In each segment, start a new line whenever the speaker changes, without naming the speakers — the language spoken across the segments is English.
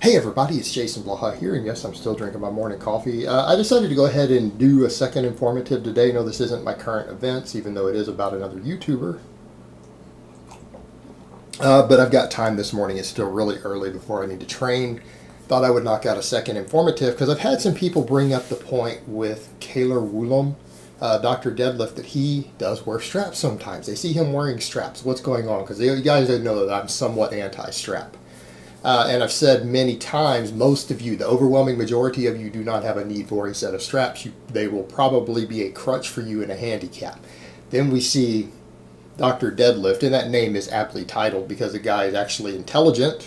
Hey everybody, it's Jason Blaha here, and yes, I'm still drinking my morning coffee. I decided to go ahead and do a second informative today. No, this isn't my current events, even though it is about another YouTuber. But I've got time this morning. It's still really early before I need to train. Thought I would knock out a second informative because I've had some people bring up the point with Cailer Woolam, Dr. Deadlift, that he does wear straps sometimes. They see him wearing straps. What's going on? Because you guys know that I'm somewhat anti-strap. And I've said many times, most of you, the overwhelming majority of you, do not have a need for a set of straps. They will probably be a crutch for you in a handicap. Then we see Dr. Deadlift, and that name is aptly titled because the guy is actually intelligent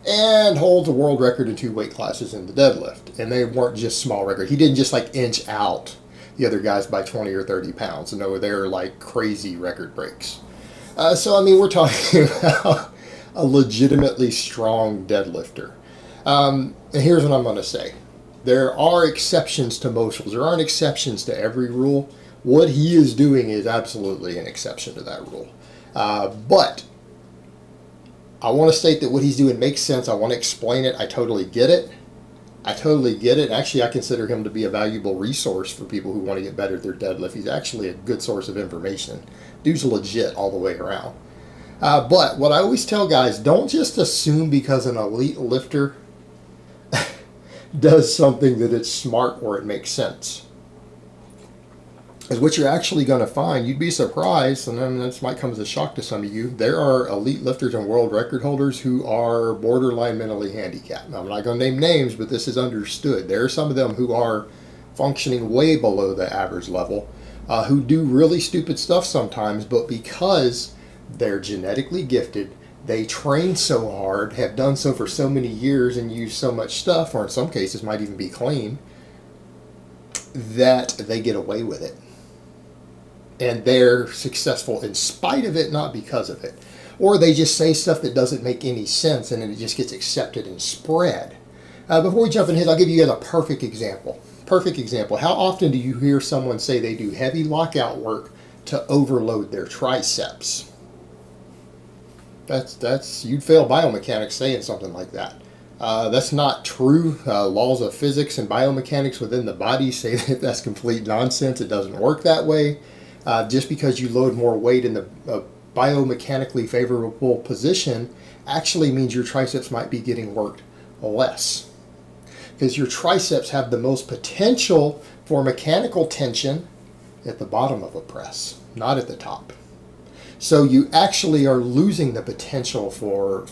and holds a world record in 2 weight classes in the deadlift. And they weren't just small records. He didn't just like inch out the other guys by 20 or 30 pounds. No, they're like crazy record breaks. So, I mean, we're talking about a legitimately strong deadlifter. And here's what I'm going to say. There are exceptions to most rules. There aren't exceptions to every rule. What he is doing is absolutely an exception to that rule. But I want to state that what he's doing makes sense. I want to explain it. I totally get it. I totally get it. Actually, I consider him to be a valuable resource for people who want to get better at their deadlift. He's actually a good source of information. Dude's legit all the way around. But what I always tell guys, don't just assume because an elite lifter does something that it's smart or it makes sense. Because what you're actually going to find, you'd be surprised, and then this might come as a shock to some of you, there are elite lifters and world record holders who are borderline mentally handicapped. Now, I'm not going to name names, but this is understood. There are some of them who are functioning way below the average level, who do really stupid stuff sometimes, but because they're genetically gifted, they train so hard, have done so for so many years, and use so much stuff, or in some cases might even be clean, that they get away with it. And they're successful in spite of it, not because of it. Or they just say stuff that doesn't make any sense, and then it just gets accepted and spread. Before we jump in here, I'll give you guys a perfect example. Perfect example. How often do you hear someone say they do heavy lockout work to overload their triceps? That's you'd fail biomechanics saying something like that. That's not true. Laws of physics and biomechanics within the body say that that's complete nonsense. It doesn't work that way. Just because you load more weight in the biomechanically favorable position actually means your triceps might be getting worked less. Because your triceps have the most potential for mechanical tension at the bottom of a press, not at the top. So you actually are losing the potential for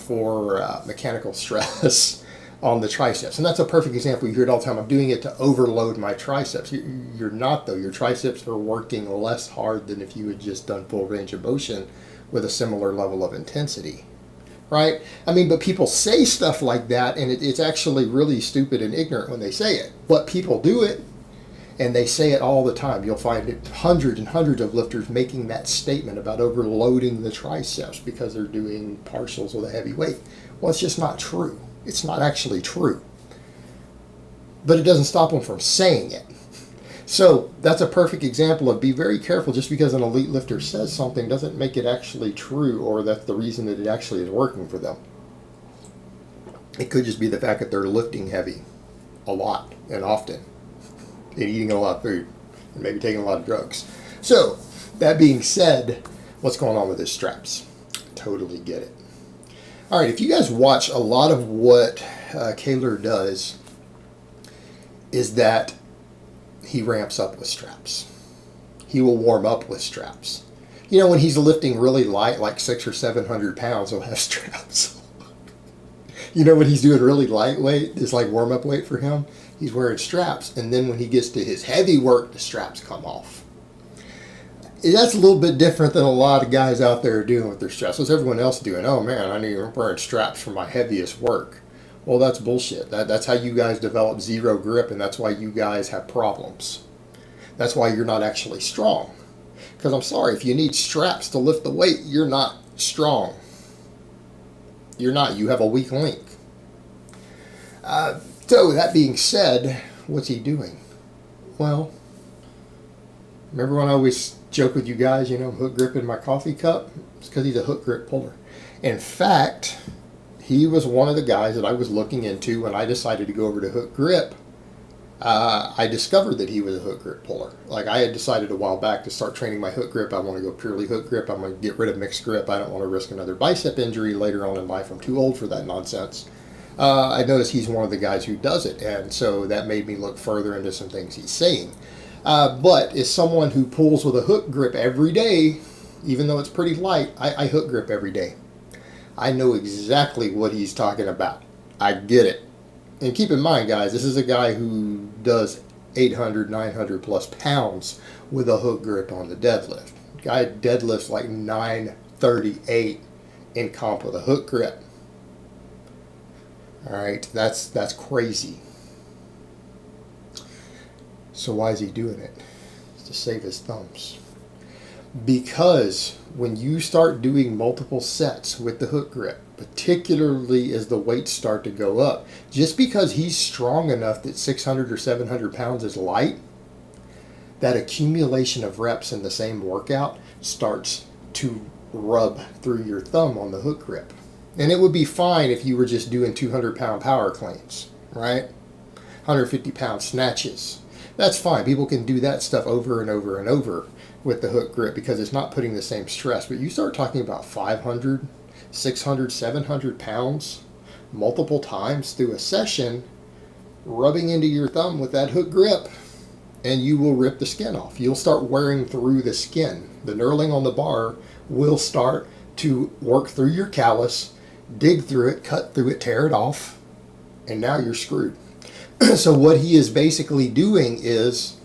mechanical stress on the triceps. And that's a perfect example. You hear it all the time. I'm doing it to overload my triceps. You're not, though. Your triceps are working less hard than if you had just done full range of motion with a similar level of intensity. Right? I mean, but people say stuff like that, and it's actually really stupid and ignorant when they say it. But people do it. And they say it all the time. You'll find hundreds and hundreds of lifters making that statement about overloading the triceps because they're doing partials with a heavy weight. Well, it's just not true. It's not actually true. But it doesn't stop them from saying it. So that's a perfect example of be very careful. Just because an elite lifter says something doesn't make it actually true, or that's the reason that it actually is working for them. It could just be the fact that they're lifting heavy a lot and often, and eating a lot of food, and maybe taking a lot of drugs. So, that being said, what's going on with his straps? Totally get it. All right, if you guys watch, a lot of what Cailer does is that he ramps up with straps. He will warm up with straps. You know, when he's lifting really light, like 600 or 700 pounds, he'll have straps. You know, when he's doing really lightweight, it's like warm-up weight for him, he's wearing straps. And then when he gets to his heavy work, the straps come off. That's a little bit different than a lot of guys out there are doing with their straps. What's everyone else doing? Oh, man, I'm wearing straps for my heaviest work. Well, that's bullshit. That's how you guys develop zero grip, and that's why you guys have problems. That's why you're not actually strong. Because I'm sorry, if you need straps to lift the weight, you're not strong. You're not. You have a weak link. So, that being said, what's he doing? Well, remember when I always joke with you guys, hook gripping my coffee cup? It's because he's a hook grip puller. In fact, he was one of the guys that I was looking into when I decided to go over to hook grip. I discovered that he was a hook grip puller. Like, I had decided a while back to start training my hook grip. I want to go purely hook grip. I'm going to get rid of mixed grip. I don't want to risk another bicep injury later on in life. I'm too old for that nonsense. I noticed he's one of the guys who does it, and so that made me look further into some things he's saying. But as someone who pulls with a hook grip every day, even though it's pretty light, I hook grip every day. I know exactly what he's talking about. I get it. And keep in mind, guys, this is a guy who does 800, 900 plus pounds with a hook grip on the deadlift. Guy deadlifts like 938 in comp with a hook grip. All right, that's crazy. So why is he doing it? It's to save his thumbs. Because when you start doing multiple sets with the hook grip, particularly as the weights start to go up, just because he's strong enough that 600 or 700 pounds is light, that accumulation of reps in the same workout starts to rub through your thumb on the hook grip. And it would be fine if you were just doing 200-pound power cleans, right? 150-pound snatches. That's fine. People can do that stuff over and over and over with the hook grip because it's not putting the same stress. But you start talking about 500, 600, 700 pounds multiple times through a session, rubbing into your thumb with that hook grip, and you will rip the skin off. You'll start wearing through the skin. The knurling on the bar will start to work through your callus, dig through it, cut through it, tear it off, and now you're screwed. So what he is basically doing is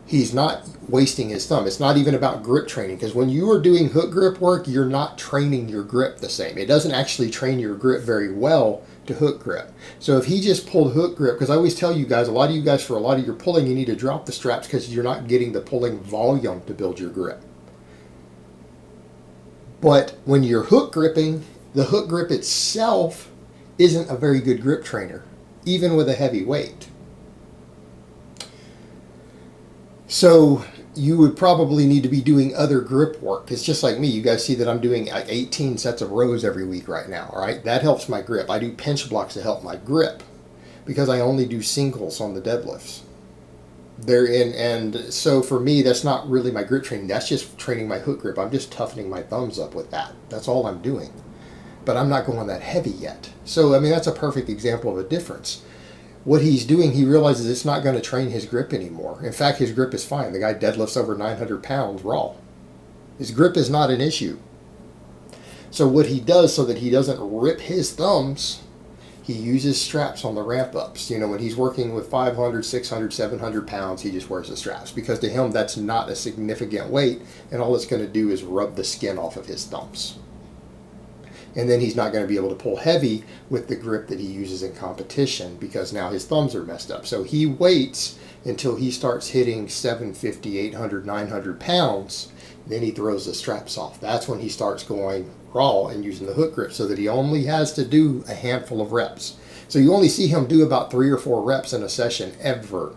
he's not wasting his thumb. It's not even about grip training, because when you are doing hook grip work, you're not training your grip the same. It doesn't actually train your grip very well to hook grip. So if he just pulled hook grip, because I always tell you guys, a lot of you guys, for a lot of your pulling, you need to drop the straps because you're not getting the pulling volume to build your grip. But when you're hook gripping, the hook grip itself isn't a very good grip trainer, even with a heavy weight. So you would probably need to be doing other grip work. It's just like me. You guys see that I'm doing like 18 sets of rows every week right now, all right? That helps my grip. I do pinch blocks to help my grip because I only do singles on the deadlifts. And so for me, that's not really my grip training. That's just training my hook grip. I'm just toughening my thumbs up with that. That's all I'm doing. But I'm not going that heavy yet. So, I mean, that's a perfect example of a difference. What he's doing, he realizes it's not going to train his grip anymore. In fact, his grip is fine. The guy deadlifts over 900 pounds raw. His grip is not an issue. So what he does, so that he doesn't rip his thumbs, he uses straps on the ramp ups. You know, when he's working with 500, 600, 700 pounds, he just wears the straps, because to him that's not a significant weight, and all it's going to do is rub the skin off of his thumbs. And then he's not going to be able to pull heavy with the grip that he uses in competition, because now his thumbs are messed up. So he waits until he starts hitting 750, 800, 900 pounds. Then he throws the straps off. That's when he starts going raw and using the hook grip, so that he only has to do a handful of reps. So you only see him do about 3 or 4 reps in a session ever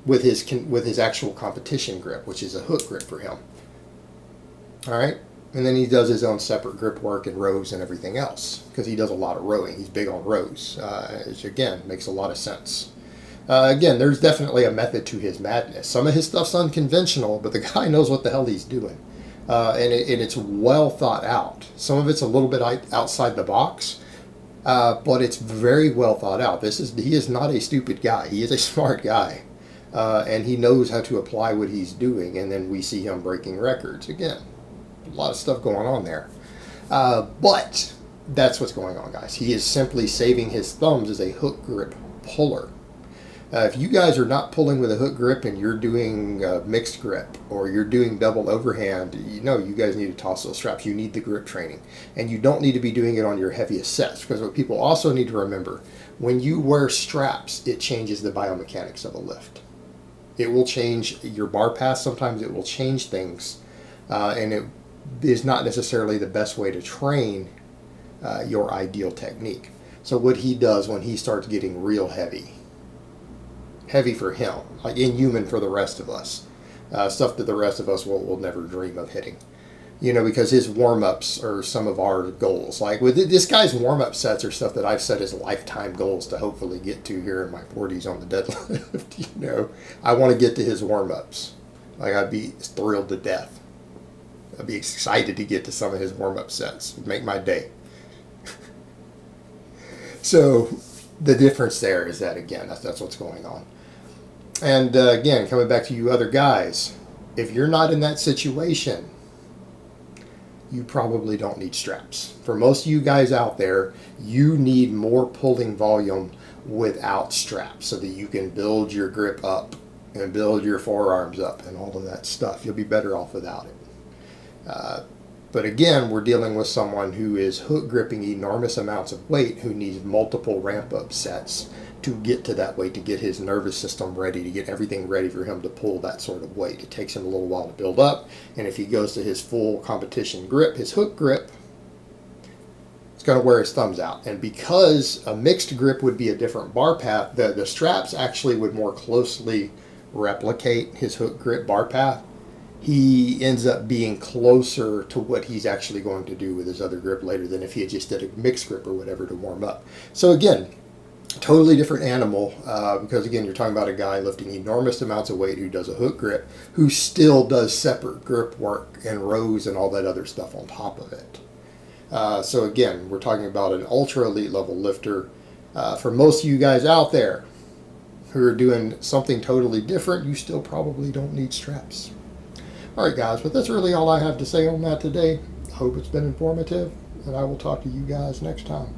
with his actual competition grip, which is a hook grip for him. All right? And then he does his own separate grip work and rows and everything else, because he does a lot of rowing. He's big on rows, which again makes a lot of sense. Again, there's definitely a method to his madness. Some of his stuff's unconventional, but the guy knows what the hell he's doing. And it's well thought out. Some of it's a little bit outside the box, but it's very well thought out. He is not a stupid guy. He is a smart guy. And he knows how to apply what he's doing, and then we see him breaking records. Again, a lot of stuff going on there. But that's what's going on, guys. He is simply saving his thumbs as a hook grip puller. If you guys are not pulling with a hook grip and you're doing mixed grip or you're doing double overhand, you guys need to toss those straps. You need the grip training. And you don't need to be doing it on your heaviest sets, because what people also need to remember, when you wear straps, it changes the biomechanics of a lift. It will change your bar pass. Sometimes it will change things. And it is not necessarily the best way to train your ideal technique. So what he does when he starts getting real heavy for him, like inhuman for the rest of us, stuff that the rest of us will never dream of hitting. because his warm-ups are some of our goals. Like with this guy's warm-up sets are stuff that I've set as lifetime goals to hopefully get to here in my 40s on the deadlift. I want to get to his warm-ups. Like, I'd be thrilled to death. I'd be excited to get to some of his warm-up sets. It'd make my day. So the difference there is that, again, that's what's going on. And again, coming back to you other guys, if you're not in that situation, you probably don't need straps. For most of you guys out there, you need more pulling volume without straps so that you can build your grip up and build your forearms up and all of that stuff. You'll be better off without it. But again, we're dealing with someone who is hook gripping enormous amounts of weight, who needs multiple ramp up sets to get to that weight, to get his nervous system ready, to get everything ready for him to pull that sort of weight. It takes him a little while to build up, and if he goes to his full competition grip, his hook grip, it's going to wear his thumbs out. And because a mixed grip would be a different bar path, the straps actually would more closely replicate his hook grip bar path. He ends up being closer to what he's actually going to do with his other grip later than if he had just did a mixed grip or whatever to warm up. So again, totally different animal, because again, you're talking about a guy lifting enormous amounts of weight who does a hook grip, who still does separate grip work and rows and all that other stuff on top of it. So again, we're talking about an ultra elite level lifter. For most of you guys out there who are doing something totally different, you still probably don't need straps. All right, guys, but that's really all I have to say on that today. I hope it's been informative, and I will talk to you guys next time.